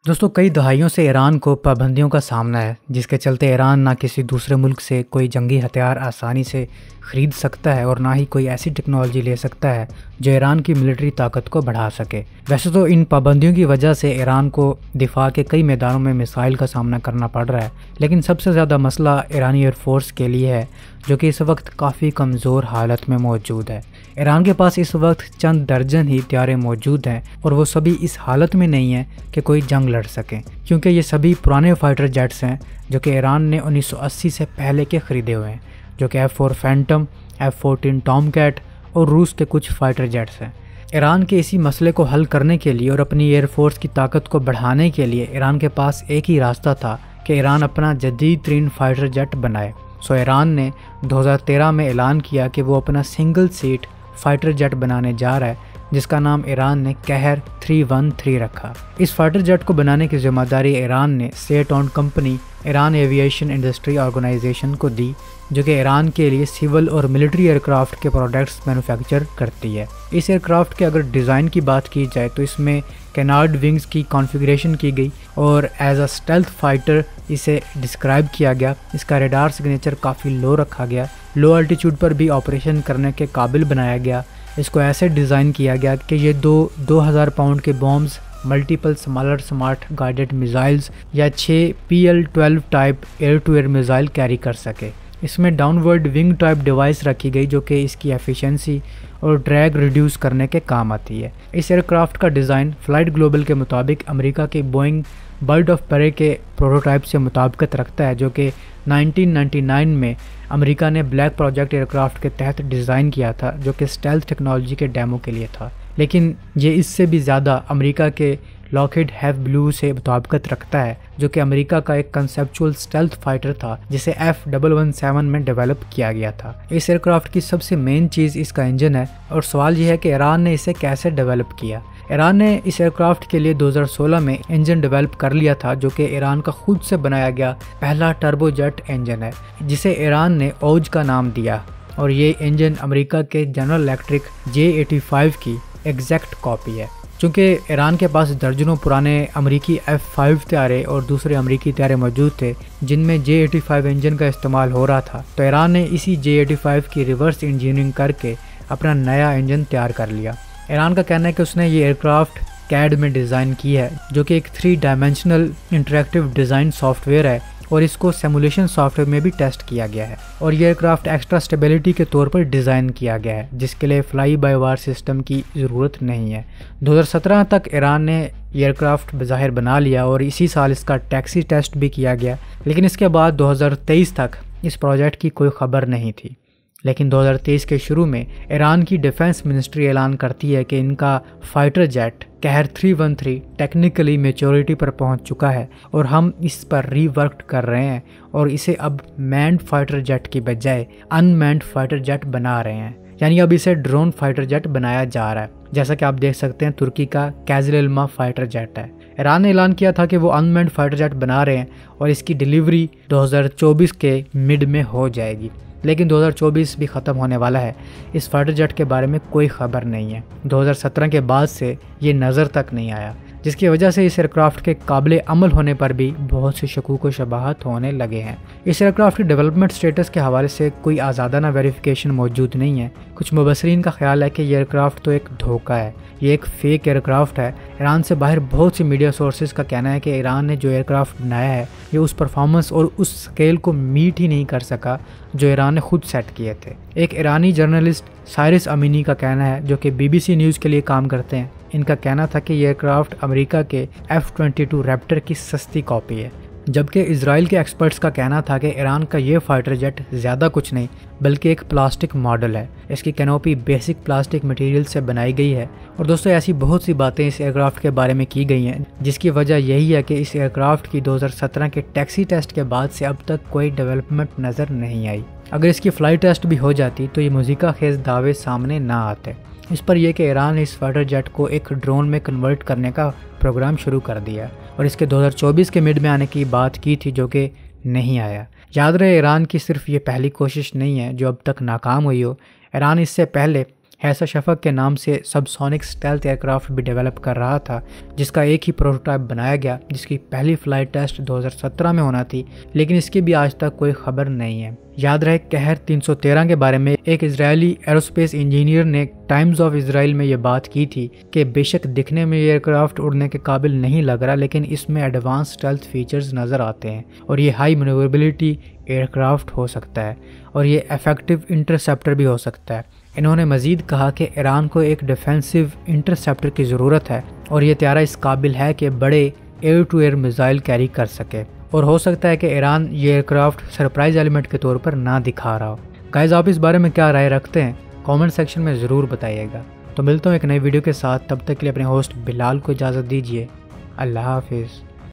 دوستوں کئی دہائیوں سے ایران کو پابندیوں کا سامنا ہے، جس کے چلتے ایران نہ کسی دوسرے ملک سے کوئی جنگی ہتھیار آسانی سے خرید سکتا ہے اور نہ ہی کوئی ایسی ٹیکنالوجی لے سکتا ہے جو ایران کی ملٹری طاقت کو بڑھا سکے۔ ویسے تو ان پابندیوں کی وجہ سے ایران کو دفاع کے کئی میدانوں میں مسائل کا سامنا کرنا پڑ رہا ہے، لیکن سب سے زیادہ مسئلہ ایرانی ایئر فورس کے لیے ہے، جو کہ اس وقت کافی کمزور حالت میں موجود ہے۔ ایران کے پاس اس وقت چند درجن ہی طیارے موجود ہیں اور وہ سبھی اس حالت میں نہیں ہیں کہ کوئی جنگ لڑ سکیں، کیونکہ یہ سبھی پرانے فائٹر جیٹس ہیں جو کہ ایران نے 1980 سے پہلے کے خریدے ہوئے ہیں، جو کہ F4 phantom, F14 Tom Kate اور روس کے کچھ فائٹر جیٹس ہیں۔ ایران کے اسی مسئلے کو حل کرنے کے لیے اور اپنی ایئر فورس کی طاقت کو بڑھانے کے لیے ایران کے پاس ایک ہی راستہ تھا کہ ایران اپنا جدید ترین فائٹر جیٹ بنائے۔ ایران نے 2013 میں اعلان کیا کہ وہ اپنا سنگل سیٹ فائٹر جیٹ بنانے جا رہا ہے، جس کا نام ایران نے قہر 313 رکھا۔ اس فائٹر جیٹ کو بنانے کی ذمہ داری ایران نے سیٹ آن company Iran aviation industry organisation کو دی، جو کہ ایران کے لیے سول اور ملٹری ایئر کرافٹ کے پروڈکٹس مینوفیکچر کرتی ہے۔ اس ایئر کرافٹ کے اگر ڈیزائن کی بات کی جائے تو اس میں کینارڈ ونگز کی کانفیگریشن کی گئی اور ایز اے اسٹیلتھ فائٹر اسے ڈسکرائب کیا گیا۔ اس کا ریڈار سگنیچر کافی لو رکھا گیا، لو الٹیچیوڈ پر بھی آپریشن کرنے کے قابل بنایا گیا۔ اس کو ایسے ڈیزائن کیا گیا کہ یہ 2000 پاؤنڈ کے bombs, multiple smaller smart guided missiles یا 6 PL-12 type air to air missile carry کر سکے۔ اس میں downward wing type device رکھی گئی جو کہ اس کی ایفیشنسی اور ڈریگ ریڈیوس کرنے کے کام آتی ہے۔ اس ایئر کرافٹ کا ڈیزائن فلائٹ گلوبل کے مطابق امریکہ کے بوئنگ برڈ آف پرے کے پروٹوٹائپ سے مطابقت رکھتا ہے، جو کہ 1999 میں امریکہ نے بلیک پروجیکٹ ایئر کرافٹ کے تحت ڈیزائن کیا تھا، جو کہ اسٹیلتھ ٹیکنالوجی کے ڈیمو کے لیے تھا، لیکن یہ اس سے بھی زیادہ امریکہ کے لاکہیڈ ہیو بلو سے مطابقت رکھتا ہے، جو کہ امریکہ کا ایک کنسیپچول اسٹیلتھ فائٹر تھا جسے F117 میں ڈیولپ کیا گیا تھا۔ اس ایئر کرافٹ کی سب سے مین چیز اس کا انجن ہے، اور سوال یہ ہے کہ ایران نے اسے کیسے ڈیولپ کیا۔ ایران نے اس ایئر کرافٹ کے لیے 2016 میں انجن ڈیولپ کر لیا تھا، جو کہ ایران کا خود سے بنایا گیا پہلا ٹربو جیٹ انجن ہے، جسے ایران نے اوج کا نام دیا، اور یہ انجن امریکہ کے جنرل الیکٹرک J85 کی ایگزیکٹ کاپی ہے۔ چونکہ ایران کے پاس درجنوں پرانے امریکی F5 طیارے اور دوسرے امریکی طیارے موجود تھے جن میں J85 انجن کا استعمال ہو رہا تھا، تو ایران نے اسی J85 کی ریورس انجینئرنگ کر کے اپنا نیا انجن تیار کر لیا۔ ایران کا کہنا ہے کہ اس نے یہ ایئر کرافٹ CAD میں ڈیزائن کی ہے، جو کہ ایک 3 dimensional interactive design soft where ہے، اور اس کو سیمولیشن سافٹ ویئر میں بھی ٹیسٹ کیا گیا ہے، اور یہ ایئر کرافٹ ایکسٹرا اسٹیبلٹی کے طور پر ڈیزائن کیا گیا ہے، جس کے لیے فلائی بائی وائر سسٹم کی ضرورت نہیں ہے۔ 2017 تک ایران نے یہ ایئر کرافٹ بظاہر بنا لیا اور اسی سال اس کا ٹیکسی ٹیسٹ بھی کیا گیا، لیکن اس کے بعد 2023 تک اس پروجیکٹ کی کوئی خبر نہیں تھی۔ لیکن 2023 کے شروع میں ایران کی ڈیفنس منسٹری اعلان کرتی ہے کہ ان کا فائٹر جیٹ قہر 313 ٹیکنیکلی میچورٹی پر پہنچ چکا ہے، اور ہم اس پر ری ورکڈ کر رہے ہیں اور اسے اب مینڈ فائٹر جیٹ کی بجائے ان مینڈ فائٹر جیٹ بنا رہے ہیں، یعنی اب اسے ڈرون فائٹر جیٹ بنایا جا رہا ہے، جیسا کہ آپ دیکھ سکتے ہیں ترکی کا کیزل علما فائٹر جیٹ ہے۔ ایران نے اعلان کیا تھا کہ وہ ان مینڈ فائٹر جیٹ بنا رہے ہیں اور اس کی ڈیلیوری 2024 کے مڈ میں ہو جائے گی، لیکن 2024 بھی ختم ہونے والا ہے، اس فائٹر جیٹ کے بارے میں کوئی خبر نہیں ہے۔ 2017 کے بعد سے یہ نظر تک نہیں آیا، جس کی وجہ سے اس ایئر کرافٹ کے قابل عمل ہونے پر بھی بہت سی شکوک و شبہات ہونے لگے ہیں۔ اس ایئر کرافٹ کی ڈیولپمنٹ سٹیٹس کے حوالے سے کوئی آزادانہ ویریفیکیشن موجود نہیں ہے۔ کچھ مبصرین کا خیال ہے کہ یہ ایئر کرافٹ تو ایک دھوکہ ہے، یہ ایک فیک ایئر کرافٹ ہے۔ ایران سے باہر بہت سی میڈیا سورسز کا کہنا ہے کہ ایران نے جو ایئر کرافٹ بنایا ہے یہ اس پرفارمنس اور اس سکیل کو میٹ ہی نہیں کر سکا جو ایران نے خود سیٹ کیے تھے۔ ایک ایرانی جرنلسٹ سائرس امینی کا کہنا ہے، جو کہ BBC نیوز کے لیے کام کرتے ہیں، ان کا کہنا تھا کہ یہ ایئر کرافٹ امریکہ کے F-22 ریپٹر کی سستی کاپی ہے، جبکہ اسرائیل کے ایکسپرٹس کا کہنا تھا کہ ایران کا یہ فائٹر جیٹ زیادہ کچھ نہیں بلکہ ایک پلاسٹک ماڈل ہے، اس کی کینوپی بیسک پلاسٹک مٹیریل سے بنائی گئی ہے۔ اور دوستوں ایسی بہت سی باتیں اس ایئر کرافٹ کے بارے میں کی گئی ہیں، جس کی وجہ یہی ہے کہ اس ایئر کرافٹ کی 2017 کے ٹیکسی ٹیسٹ کے بعد سے اب تک کوئی ڈیولپمنٹ نظر نہیں آئی۔ اگر اس کی فلائٹ ٹیسٹ بھی ہو جاتی تو یہ مذیقہ خیز دعوے سامنے نہ آتے۔ اس پر یہ کہ ایران نے اس فائٹر جیٹ کو ایک ڈرون میں کنورٹ کرنے کا پروگرام شروع کر دیا اور اس کے 2024 کے مڈ میں آنے کی بات کی تھی، جو کہ نہیں آیا۔ یاد رہے ایران کی صرف یہ پہلی کوشش نہیں ہے جو اب تک ناکام ہوئی ہو۔ ایران اس سے پہلے ایسا شفق کے نام سے سب سونک اسٹیلتھ ایئرکرافٹ بھی ڈیولپ کر رہا تھا، جس کا ایک ہی پروٹوٹائپ بنایا گیا، جس کی پہلی فلائٹ ٹیسٹ 2017 میں ہونا تھی، لیکن اس کی بھی آج تک کوئی خبر نہیں ہے۔ یاد رہے قہر 313 کے بارے میں ایک اسرائیلی ایروسپیس انجینئر نے ٹائمز آف اسرائیل میں یہ بات کی تھی کہ بے شک دکھنے میں یہ ایئرکرافٹ اڑنے کے قابل نہیں لگ رہا، لیکن اس میں ایڈوانس اسٹیلتھ فیچرز نظر آتے ہیں اور یہ ہائی مینیوربلٹی ایئرکرافٹ ہو سکتا ہے اور یہ ایفیکٹو انٹرسیپٹر بھی ہو سکتا ہے۔ انہوں نے مزید کہا کہ ایران کو ایک ڈیفینسو انٹرسیپٹر کی ضرورت ہے اور یہ طیارہ اس قابل ہے کہ بڑے air to air missile carry کر سکے، اور ہو سکتا ہے کہ ایران یہ ایئرکرافٹ سرپرائز ایلیمنٹ کے طور پر نہ دکھا رہا ہو۔ گائز، آپ اس بارے میں کیا رائے رکھتے ہیں؟ کامنٹ سیکشن میں ضرور بتائیے گا۔ تو ملتا ہوں ایک نئی ویڈیو کے ساتھ، تب تک کے لیے اپنے ہوسٹ بلال کو اجازت دیجیے۔ اللہ حافظ۔